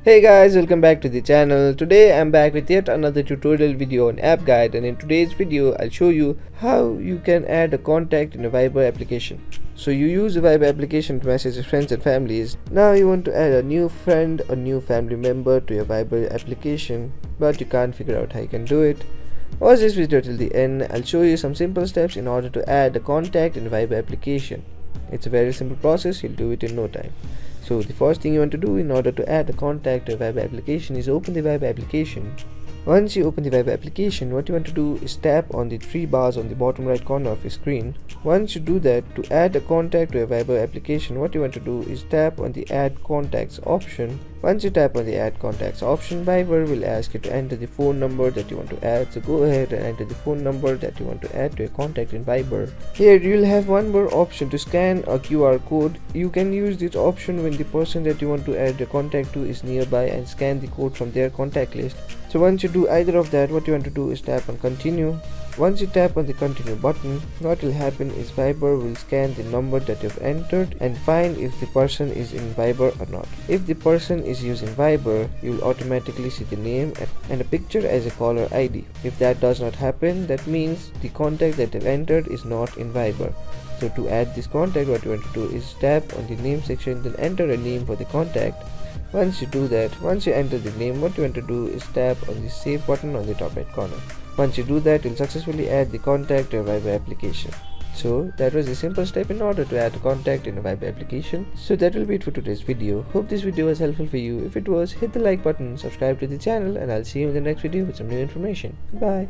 Hey guys, welcome back to the channel. Today I'm back with yet another tutorial video on app guide, and in today's video I'll show you how you can add a contact in a Viber application. So you use a Viber application to message your friends and families. Now you want to add a new friend or new family member to your Viber application, but you can't figure out how you can do it. Watch this video till the end. I'll show you some simple steps in order to add a contact in a Viber application. It's a very simple process, you'll do it in no time. So the first thing you want to do in order to add a contact to a Viber application is open the Viber application. Once you open the Viber application, what you want to do is tap on the three bars on the bottom right corner of your screen. Once you do that, to add a contact to a Viber application, what you want to do is tap on the add contacts option. Once you tap on the add contacts option, Viber will ask you to enter the phone number that you want to add. So go ahead and enter the phone number that you want to add to a contact in Viber. Here you'll have one more option to scan a QR code. You can use this option when the person that you want to add the contact to is nearby and scan the code from their contact list. So once you do either of that, what you want to do is tap on continue. Once you tap on the continue button, what will happen is Viber will scan the number that you've entered and find if the person is in Viber or not. If the person is using Viber, you will automatically see the name and a picture as a caller ID. If that does not happen, that means the contact that you've entered is not in Viber. So to add this contact, what you want to do is tap on the name section, then enter a name for the contact. Once you do that, once you enter the name, what you want to do is tap on the save button on the top right corner. Once you do that, you'll successfully add the contact to your Viber application. So that was a simple step in order to add a contact in a Viber application. So that will be it for today's video. Hope this video was helpful for you. If it was, hit the like button, subscribe to the channel, and I'll see you in the next video with some new information. Bye.